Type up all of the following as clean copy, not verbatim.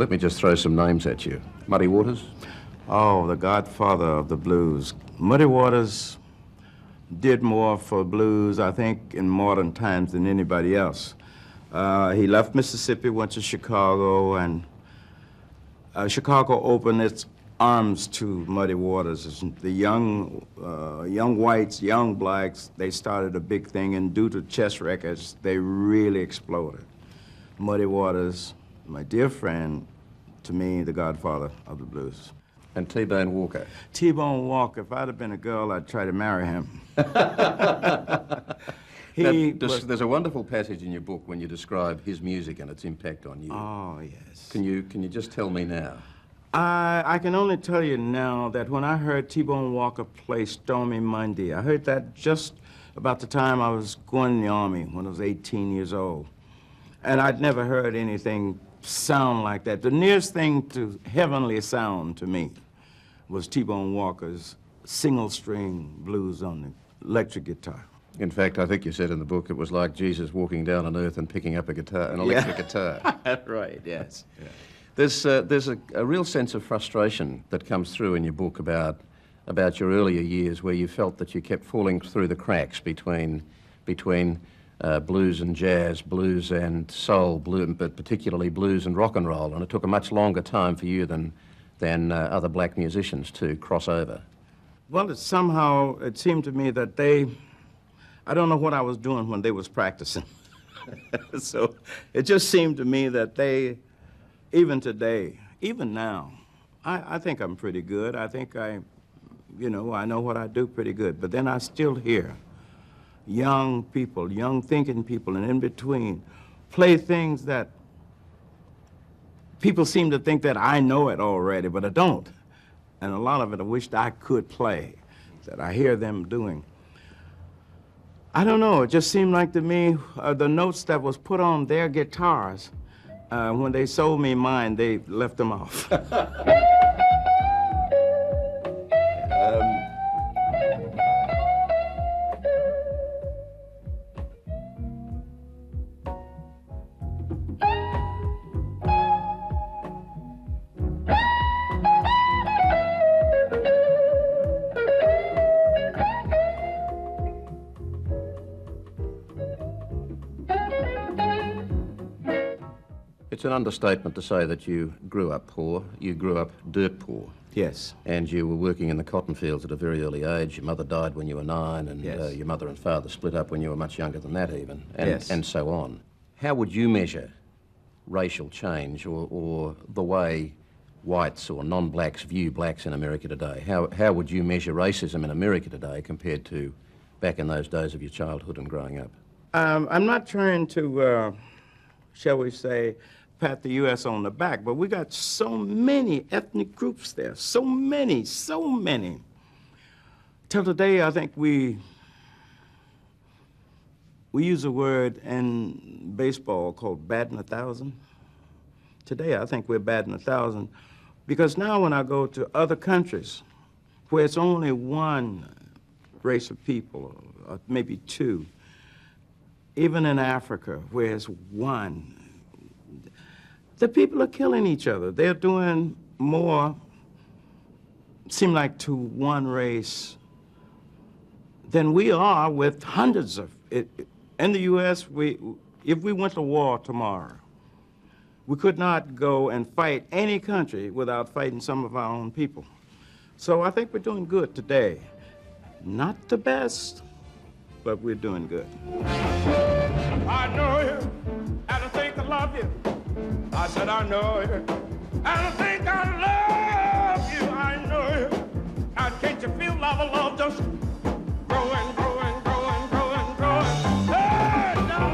Let me just throw some names at you. Muddy Waters? Oh, the godfather of the blues. Muddy Waters did more for blues, I think, in modern times than anybody else. He left Mississippi, went to Chicago, and Chicago opened its arms to Muddy Waters. The young whites, young blacks, they started a big thing, and due to chess records, they really exploded. Muddy Waters, my dear friend, to me, the godfather of the blues. And T-Bone Walker? T-Bone Walker, if I'd have been a girl, I'd try to marry him. There's a wonderful passage in your book when you describe his music and its impact on you. Oh, yes. Can you just tell me now? I can only tell you now that when I heard T-Bone Walker play Stormy Monday, I heard that just about the time I was going in the Army, when I was 18 years old. And I'd never heard anything sound like that. The nearest thing to heavenly sound to me was T-Bone Walker's single-string blues on the electric guitar. In fact, I think you said in the book it was like Jesus walking down on earth and picking up a guitar, an electric guitar. That's right, yes. Yeah. There's a real sense of frustration that comes through in your book about your earlier years, where you felt that you kept falling through the cracks between blues and jazz, blues and soul, but particularly blues and rock and roll, and it took a much longer time for you than other black musicians to cross over. Well, it seemed to me that I don't know what I was doing when they was practicing. So it just seemed to me that even today, even now, I think I'm pretty good. I think I know what I do pretty good. But then I still hear young people, young thinking people, and in between, play things that people seem to think that I know it already, but I don't. And a lot of it I wished I could play, that I hear them doing. I don't know, it just seemed like to me, the notes that was put on their guitars, when they sold me mine, they left them off. It's an understatement to say that you grew up poor. You grew up dirt poor. Yes. And you were working in the cotton fields at a very early age. Your mother died when you were 9, and yes. Your mother and father split up when you were much younger than that even, yes. and so on. How would you measure racial change or the way whites or non-blacks view blacks in America today? How would you measure racism in America today compared to back in those days of your childhood and growing up? I'm not trying to, shall we say, pat the U.S. on the back, but we got so many ethnic groups there, so many. Till today, I think we use a word in baseball called batting 1,000. Today, I think we're batting 1,000, because now when I go to other countries where it's only one race of people, or maybe two, even in Africa where it's one, the people are killing each other. They're doing more, seem like to one race, than we are with hundreds of it. In the U.S., if we went to war tomorrow, we could not go and fight any country without fighting some of our own people. So I think we're doing good today. Not the best, but we're doing good. I know you, and I think I love you. I said I know you, and I think I love you. I know you, and can't you feel love just growing, growing, growing, growing, growing? Hey, now.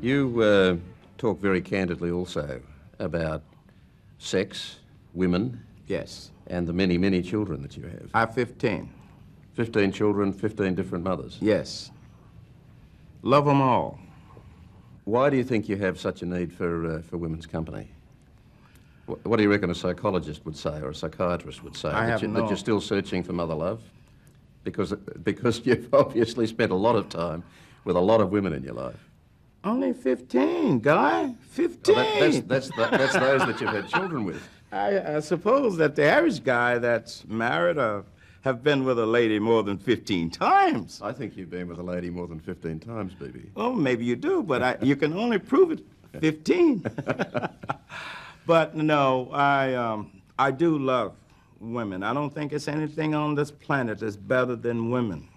You talk very candidly also about sex, women, yes, and the many, many children that you have. I have 15. 15 children, 15 different mothers. Yes. Love them all. Why do you think you have such a need for women's company? What do you reckon a psychologist would say or a psychiatrist would say? That you're still searching for mother love? Because you've obviously spent a lot of time with a lot of women in your life. Only 15, Guy. 15. Well, that's those that you've had children with. I suppose that the average guy that's married have been with a lady more than 15 times. I think you've been with a lady more than 15 times, BB. Well, maybe you do, but you can only prove it 15. But no, I do love women. I don't think it's anything on this planet that's better than women.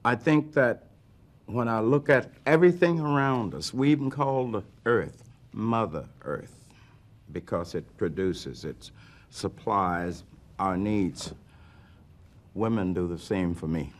I think that when I look at everything around us, we even call the earth Mother Earth because it produces, it supplies our needs. Women do the same for me.